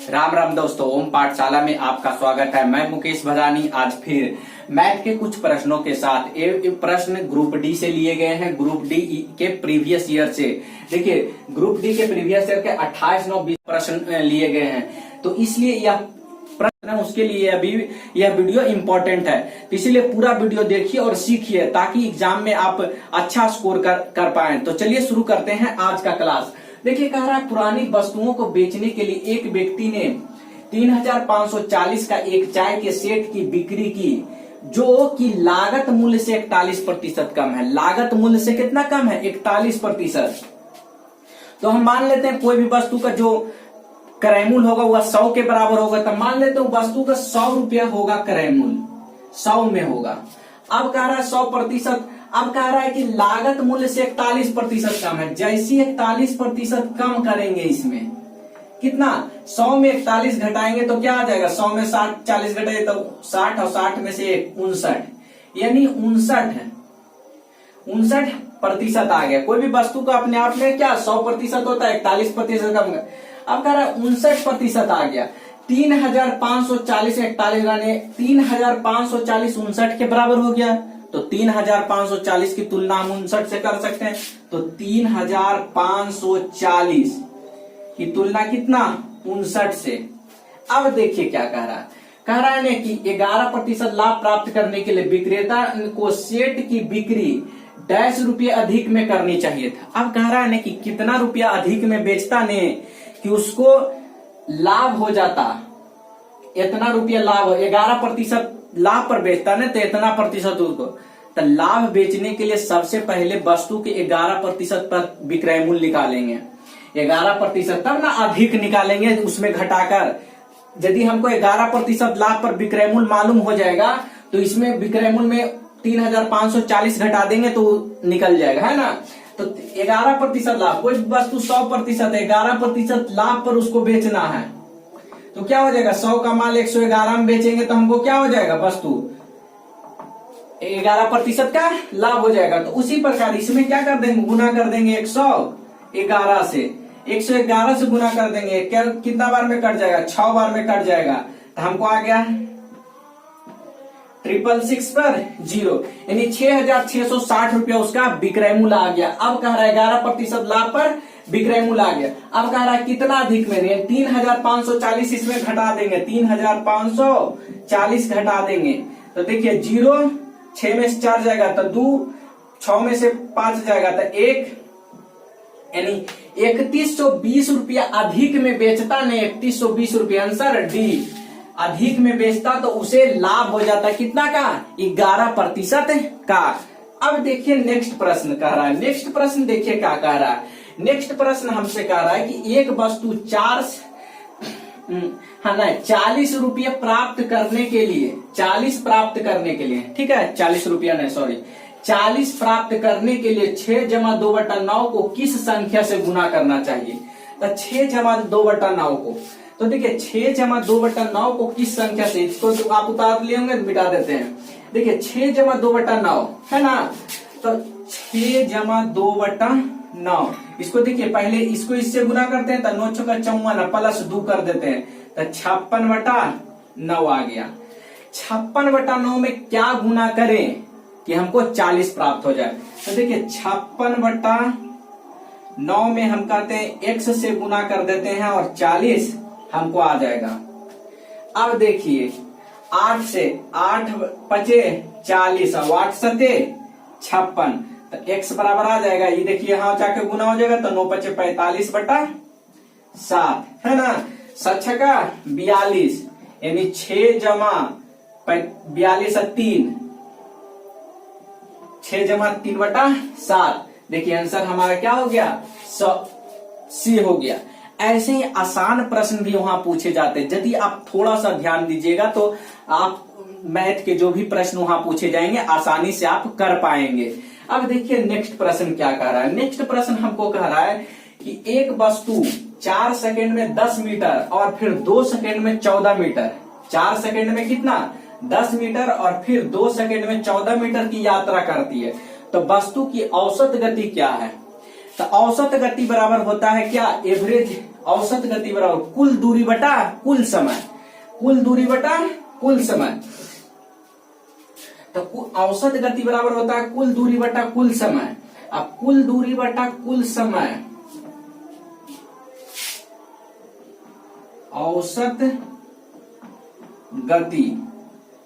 राम राम दोस्तों, ओम पाठशाला में आपका स्वागत है। मैं मुकेश भदानी आज फिर मैथ के कुछ प्रश्नों के साथ। ये प्रश्न ग्रुप डी से लिए गए हैं, ग्रुप डी के प्रीवियस ईयर से। देखिए, ग्रुप डी के प्रीवियस ईयर के 28-9-20 प्रश्न लिए गए हैं, तो इसलिए यह प्रश्न उसके लिए अभी यह वीडियो इंपॉर्टेंट है। तो इसीलिए पूरा वीडियो देखिए और सीखिए ताकि एग्जाम में आप अच्छा स्कोर कर पाए। तो चलिए शुरू करते हैं आज का क्लास। देखिए, कह रहा है पुरानी वस्तुओं को बेचने के लिए एक व्यक्ति ने 3,540 का एक चाय के सेट की बिक्री की, जो कि लागत मूल्य से 41% कम है। लागत मूल्य से कितना कम है? 41%। तो हम मान लेते हैं कोई भी वस्तु का जो क्रय मूल्य होगा वह 100 के बराबर होगा। तो मान लेते हैं वस्तु का 100 रुपया होगा क्रय मूल्य, 100 में होगा। अब कह रहा है 100%। अब कह रहा है कि लागत मूल्य से 41% कम है। जैसे 41% कम करेंगे, इसमें कितना? 100 में 41 घटाएंगे तो क्या आ जाएगा? 100 में 40 घटाएंगे तो 60, और 60 में से 59, यानी 59% आ गया। कोई भी वस्तु का अपने आप में क्या 100% होता है, 41% कम। अब कह रहा है 59% आ गया। 3,540 41 यानी 3,540 59 के बराबर हो गया। तो 3,540 की तुलना हम 59 से कर सकते हैं। तो 3,540 की तुलना कितना? 59 से। अब देखिए क्या कह रहा है। कह रहा है ना कि 11% लाभ प्राप्त करने के लिए विक्रेता को सेट की बिक्री डैश रुपये अधिक में करनी चाहिए था। अब कह रहा है ना कि कितना रुपया अधिक में बेचता ने कि उसको लाभ हो जाता, इतना रुपया लाभ। 11% लाभ पर बेचता ने तो इतना प्रतिशत उसको। तो लाभ बेचने के लिए सबसे पहले वस्तु के 11% पर विक्रय मूल्य निकालेंगे। 11% तब ना अधिक निकालेंगे, उसमें घटाकर। यदि हमको 11% लाभ पर विक्रय मूल्य मालूम हो जाएगा तो इसमें विक्रय मूल्य में 3,540 घटा देंगे तो निकल जाएगा, है ना। तो 11% लाभ, कोई वस्तु 100% है, 11% लाभ पर उसको बेचना है तो क्या हो जाएगा? 100 का माल 111 में बेचेंगे तो हमको क्या हो जाएगा? वस्तु 11% का लाभ हो जाएगा। तो उसी प्रकार इसमें क्या कर देंगे? गुना कर देंगे 111 से। 111 से गुना कर देंगे, क्या कितना बार में कट जाएगा? 6 बार में कट जाएगा। तो हमको आ गया 666 पर 0, यानी 6,660 रुपया उसका विक्रय मूल्य आ गया। अब कह रहा है 11% लाभ पर विक्रय मूल्य आ गया। अब कह रहा है कितना अधिक में? 3,540 इसमें घटा देंगे, 3,540 घटा देंगे। तो देखिए 0, 6 में से 4 जाएगा तो 2, 6 में से 5 जाएगा तो 1, यानी 3,120 रुपया अधिक में बेचता ने। 3,120 रुपया, आंसर डी। अधिक में बेचता तो उसे लाभ हो जाता कितना का? 11% का। अब देखिए नेक्स्ट प्रश्न कह रहा है। नेक्स्ट प्रश्न देखिए क्या कह रहा है। नेक्स्ट प्रश्न हमसे कह रहा है कि एक वस्तु 40 रुपये प्राप्त करने के लिए, 40 प्राप्त करने के लिए, ठीक है, 40 रुपया नहीं, सॉरी, 40 प्राप्त करने के लिए 6 जमा 2/9 को किस संख्या से गुना करना चाहिए? तो 6 जमा 2/9 को, तो देखिए 6 जमा 2/9 को किस संख्या से, इसको तो आप उतार लिए होंगे, मिटा देते हैं। देखिए 6 जमा 2/9 है ना, तो 6 जमा 2/9, इसको देखिए पहले इसको इससे गुना करते हैं तो 9 × 54 प्लस 2 कर देते हैं तो 56/9 आ गया। 56/9 में क्या गुना करें कि हमको 40 प्राप्त हो जाए? तो देखिए 56/9 में हम कहते हैं x से गुना कर देते हैं और 40 हमको आ जाएगा। अब देखिए 8 से 8 पचे 40 और 8 सते 56, तो x बराबर आ जाएगा, ये देखिए यहाँ जाके गुना हो जाएगा तो 9 पचे 45/7 है ना। 7 का 42, यानी 6 जमा 42 3, 6 जमा 3/7। देखिए आंसर हमारा क्या हो गया? सी हो गया। ऐसे ही आसान प्रश्न भी वहां पूछे जाते हैं। यदि आप थोड़ा सा ध्यान दीजिएगा तो आप मैथ के जो भी प्रश्न वहां पूछे जाएंगे आसानी से आप कर पाएंगे। अब देखिए नेक्स्ट प्रश्न क्या कह रहा है। नेक्स्ट प्रश्न हमको कह रहा है कि एक वस्तु 4 सेकंड में 10 मीटर और फिर 2 सेकंड में 14 मीटर, 4 सेकंड में कितना? 10 मीटर और फिर 2 सेकंड में 14 मीटर की यात्रा करती है। तो वस्तु की औसत गति क्या है? तो औसत गति बराबर होता है क्या? एवरेज औसत गति बराबर कुल दूरी बटा कुल समय, कुल दूरी बटा कुल समय। तो औसत गति बराबर होता है कुल दूरी बटा कुल समय। अब कुल दूरी बटा कुल समय, औसत गति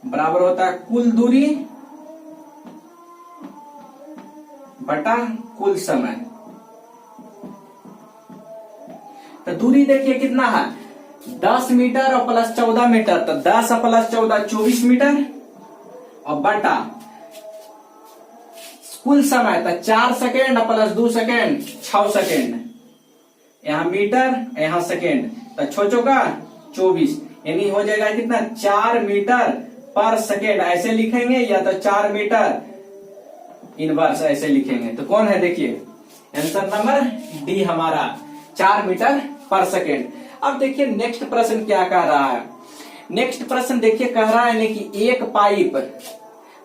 बराबर होता है कुल दूरी बटा कुल समय। तो दूरी देखिए कितना है 10 मीटर और प्लस 14 मीटर, तो 10 प्लस 14 24 मीटर और बटा कुल समय तो 4 सेकेंड प्लस 2 सेकेंड 6 सेकेंड, यहाँ मीटर यहाँ सेकेंड, तो 6 चौका 24, यानी हो जाएगा कितना 4 मीटर पर सेकेंड ऐसे लिखेंगे, या तो 4 मीटर इनवर्स ऐसे लिखेंगे। तो कौन है देखिए आंसर नंबर डी हमारा 4 मीटर पर सेकेंड। अब देखिए नेक्स्ट प्रश्न क्या कह रहा है। नेक्स्ट प्रश्न देखिए कह रहा है कि एक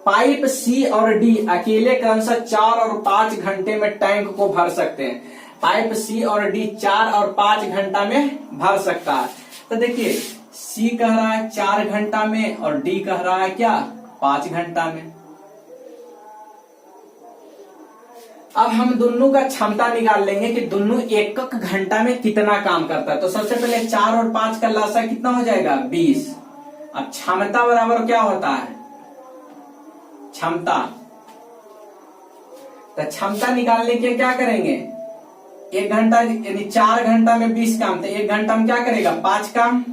पाइप सी और डी अकेले क्रमशः 4 और 5 घंटे में टैंक को भर सकते हैं। पाइप सी और डी 4 और 5 घंटा में भर सकता है। तो देखिए सी कह रहा है 4 घंटा में और डी कह रहा है क्या 5 घंटा में। अब हम दोनों का क्षमता निकाल लेंगे कि दोनों एक घंटा में कितना काम करता है। तो सबसे पहले 4 और 5 का लसा कितना हो जाएगा 20। अब क्षमता बराबर क्या होता है क्षमता, तो क्षमता निकालने के क्या करेंगे 1 घंटा यानी 4 घंटा में 20 काम, तो 1 घंटा में क्या करेगा 5 काम,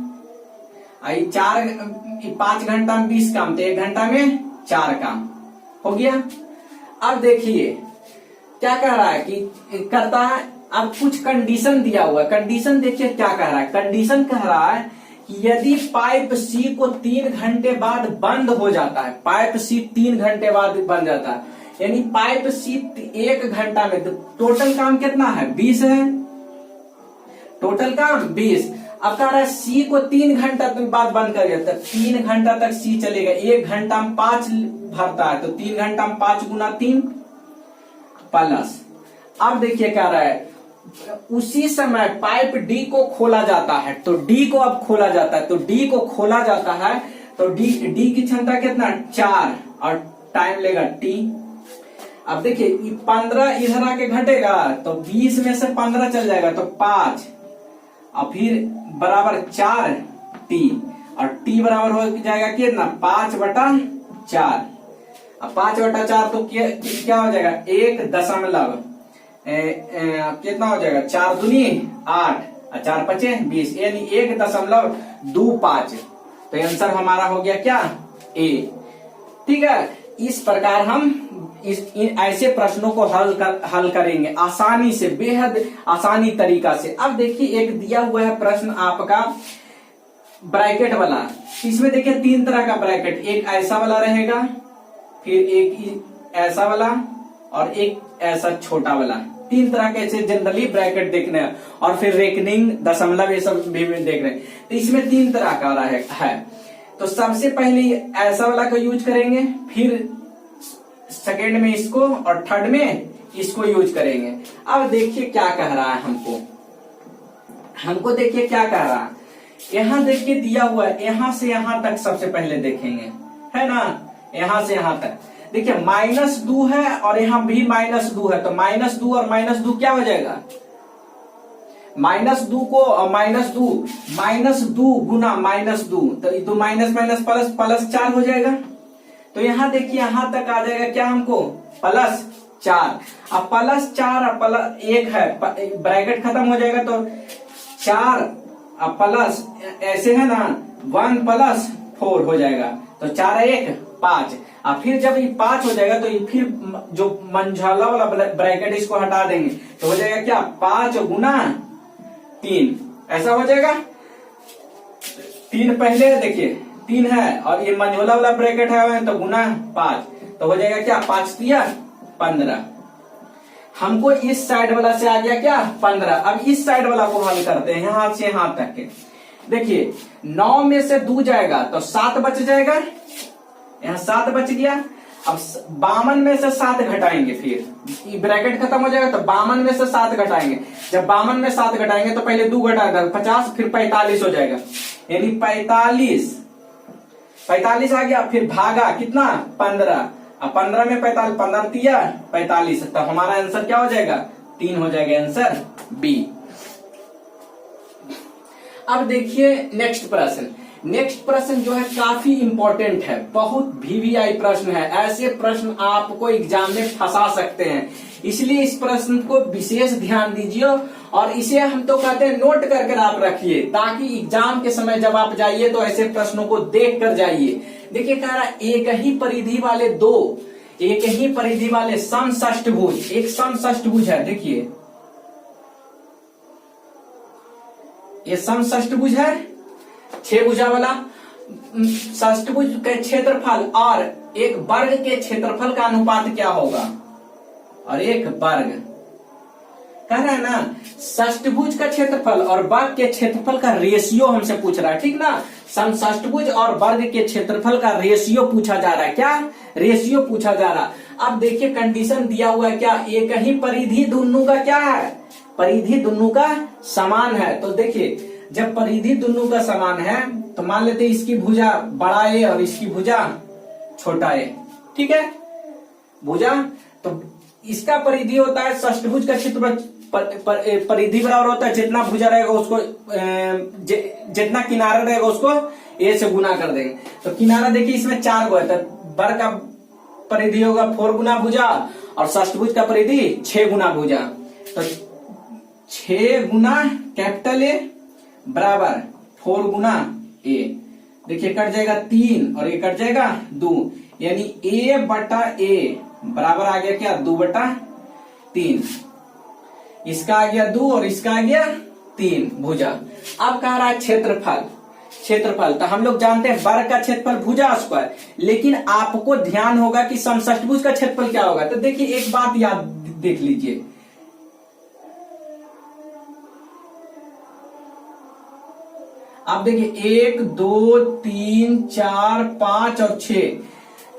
5 घंटा में 20 काम, तो 1 घंटा में 4 काम हो गया। अब देखिए क्या कह रहा है कि करता है, अब कुछ कंडीशन दिया हुआ है। कंडीशन देखिए क्या कह रहा है। कंडीशन कह रहा है कि यदि पाइप सी को 3 घंटे बाद बंद हो जाता है, पाइप सी 3 घंटे बाद बंद जाता है, यानी पाइप सी 1 घंटा में, तो टोटल काम कितना है 20 है, टोटल काम 20। अब कह रहा है सी को 3 घंटा बाद बंद कर दिया, 3 घंटा तक सी चलेगा, 1 घंटा में 5 भरता है, तो 3 घंटा में 5 गुना 3 प्लस। अब देखिए कह रहा है उसी समय पाइप डी को खोला जाता है, तो डी को अब खोला जाता है, तो डी को खोला जाता है, तो डी की क्षमता कितना 4 और टाइम लेगा टी। अब देखिए 15 इधर आके घटेगा, तो 20 में से 15 चल जाएगा, तो 5 और फिर बराबर 4 टी, और टी बराबर हो जाएगा कितना 5/4। अब 5/4 तो क्या हो जाएगा 1 कितना हो जाएगा 4 दूनी 8 और 4 5 20, यानी 1.25। तो आंसर हमारा हो गया क्या ए। ठीक है, इस प्रकार हम ऐसे प्रश्नों को हल करेंगे आसानी से, बेहद आसानी तरीका से। अब देखिए एक दिया हुआ है प्रश्न आपका ब्रैकेट वाला। इसमें देखिए 3 तरह का ब्रैकेट, एक ऐसा वाला रहेगा, फिर एक ऐसा वाला और एक ऐसा छोटा वाला। 3 तरह के ऐसे जनरली ब्रैकेट देखने हैं, और फिर रेकनिंग दशमलव ये सब भी देख रहे हैं। तो इसमें 3 तरह का है। तो सबसे पहले ऐसा वाला को यूज करेंगे, फिर सेकेंड में इसको और थर्ड में इसको यूज करेंगे। अब देखिए क्या कह रहा है हमको देखिए क्या कह रहा है। यहां देखिए दिया हुआ है, यहां से यहां तक सबसे पहले देखेंगे, है ना, यहां से यहां तक देखिए -2 है और यहां भी -2 है, तो -2 और -2 क्या हो जाएगा -2 को और -2 गुना -2, तो ये तो माइनस माइनस प्लस प्लस 4 हो जाएगा। तो यहां देखिए यहां तक आ जाएगा क्या हमको +4। अब +4 और +1 है, ब्रैकेट खत्म हो जाएगा, तो 4 और प्लस ऐसे है ना 1 + 4 हो जाएगा, तो 4 और 1 5। और फिर जब ये 5 हो जाएगा तो ये फिर जो मंझला वाला ब्रैकेट इसको हटा देंगे, तो हो जाएगा क्या 5 गुना 3, ऐसा हो जाएगा। 3 पहले देखिए 3 है और ये मंझोला वाला ब्रैकेट है, तो गुना 5, तो हो जाएगा क्या 5 × 15। हमको इस साइड वाला से आ गया क्या 15। अब इस साइड वाला को हल करते हैं, यहां से यहां तक के। देखिए 9 में से 2 जाएगा तो 7 बच जाएगा, यहाँ 7 बच गया। अब 52 में से 7 घटाएंगे, फिर ब्रैकेट खत्म हो जाएगा तो 52 में से 7 घटाएंगे। जब 52 में 7 घटाएंगे तो पहले 2 घटाएगा 50, फिर 45 हो जाएगा, यानी 45 आ गया। फिर भागा कितना 15, अब 15 में 45, 15 तिया 45, तो हमारा आंसर क्या हो जाएगा 3 हो जाएगा, आंसर बी। अब देखिए नेक्स्ट प्रश्न जो है काफी इंपॉर्टेंट है, बहुत वीवीआई प्रश्न है। ऐसे प्रश्न आपको एग्जाम में फंसा सकते हैं, इसलिए इस प्रश्न को विशेष ध्यान दीजिए और इसे हम तो कहते हैं नोट करके आप रखिए, ताकि एग्जाम के समय जब आप जाइए तो ऐसे प्रश्नों को देख कर जाइए। देखिए कह रहा एक ही परिधि वाले समषष्ठभुज, एक समषष्ठभुज है। देखिए ये समषष्ठभुज है, 6 भुजा वाला षष्ठभुज के क्षेत्रफल और एक वर्ग के क्षेत्रफल का अनुपात क्या होगा, और एक वर्ग कह रहा है ना, षष्ठभुज का क्षेत्रफल और वर्ग के क्षेत्रफल का रेशियो हमसे पूछ रहा है, ठीक ना। समषष्ठभुज और वर्ग के क्षेत्रफल का रेशियो पूछा जा रहा है, क्या रेशियो पूछा जा रहा है। अब देखिए कंडीशन दिया हुआ है क्या, एक ही परिधि दोनों का क्या है, परिधि दोनों का समान है। तो देखिए जब परिधि दोनों का समान है तो मान लेते हैं इसकी भुजा बड़ा ए और इसकी भुजा छोटा ए, ठीक है, भुजा। तो इसका परिधि होता है षष्ठभुज का क्षेत्रफल, परिधि बराबर होता है जितना भुजा रहेगा उसको जितना किनारा रहेगा उसको ए से गुना कर देंगे। तो किनारा देखिए इसमें 4 गो है, तो वर्ग का परिधि होगा 4 गुना भुजा और षष्ठभुज का परिधि 6 गुना भुजा। तो 6 गुना कैपिटल ए बराबर 4 गुना ए, देखिए कट जाएगा 3 और ये कट जाएगा 2, यानी ए बटा ए बराबर आ गया क्या 2/3। इसका आ गया 2 और इसका आ गया 3 भुजा। अब कह रहा है क्षेत्रफल, तो हम लोग जानते हैं वर्ग का क्षेत्रफल भुजा स्क्वायर, लेकिन आपको ध्यान होगा कि समषष्ठभुज का क्षेत्रफल क्या होगा। तो देखिए एक बात याद देख लीजिए, आप देखिए 1 2 3 4 5 और 6,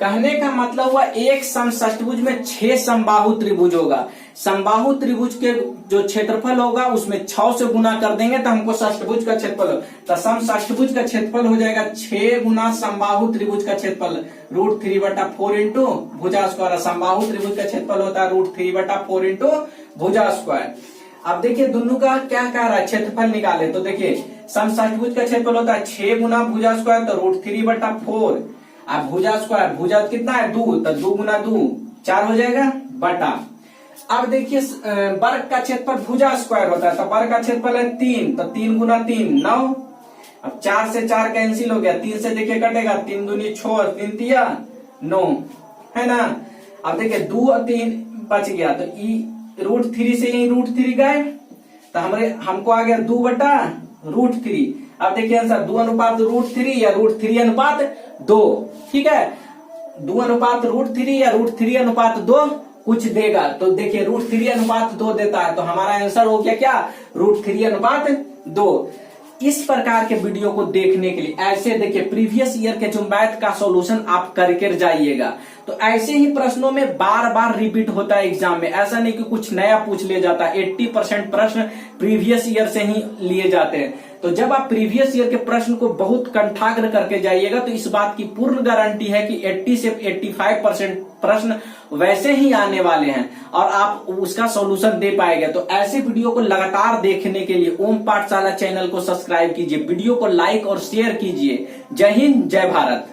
कहने का मतलब हुआ एक समषष्ठभुज में 6 समबाहु त्रिभुज होगा। समबाहु त्रिभुज के जो क्षेत्रफल होगा उसमें 6 से गुना कर देंगे तो हमको षष्ठभुज का क्षेत्रफल, तो समषष्ठभुज का क्षेत्रफल हो जाएगा 6 गुना समबाहु त्रिभुज का क्षेत्रफल √3/4 इंटू भुजा स्क्वायर। समबाहु त्रिभुज का क्षेत्रफल होता है √3/4 इंटू भुजा स्क्वायर। अब देखिए दोनों का क्या कह रहा है, क्षेत्रफल निकाले। तो देखिए समषष्ठभुज का क्षेत्रफल होता है 6 गुना भुजा स्क्वायर, तो √3/4। अब भुजा स्क्वायर, भुजा कितना है 2, तो 2 गुना 2 4 हो जाएगा बटा। अब देखिए वर्ग का क्षेत्रफल भुजा स्क्वायर होता है, तो वर्ग का क्षेत्रफल है 3, तो 3 गुना 3 9। अब 4 से 4 कैंसिल हो गया, 3 से देखिए कटेगा, 3 दूनी 6 और 3 तिया 9, है ना। अब देखिए 2 और 3 बच गया, तो √3 से यही √3 गए, तो हमको आ गया 2/√3। अब देखिए आंसर 2:√3 या √3:2, ठीक है, 2:√3 या √3:2 कुछ देगा। तो देखिए √3:2 देता है, तो हमारा आंसर हो गया क्या √3:2। इस प्रकार के वीडियो को देखने के लिए ऐसे देखिए प्रीवियस ईयर के जो मैथ का सॉल्यूशन आप करके जाइएगा, तो ऐसे ही प्रश्नों में बार बार रिपीट होता है एग्जाम में, ऐसा नहीं कि कुछ नया पूछ लिया जाता है। 80% प्रश्न प्रीवियस ईयर से ही लिए जाते हैं। तो जब आप प्रीवियस ईयर के प्रश्न को बहुत कंठाग्र करके जाइएगा तो इस बात की पूर्ण गारंटी है कि 80 से 85% प्रश्न वैसे ही आने वाले हैं और आप उसका सॉल्यूशन दे पाएंगे। तो ऐसे वीडियो को लगातार देखने के लिए ओम पाठशाला चैनल को सब्सक्राइब कीजिए, वीडियो को लाइक और शेयर कीजिए। जय हिंद, जय भारत।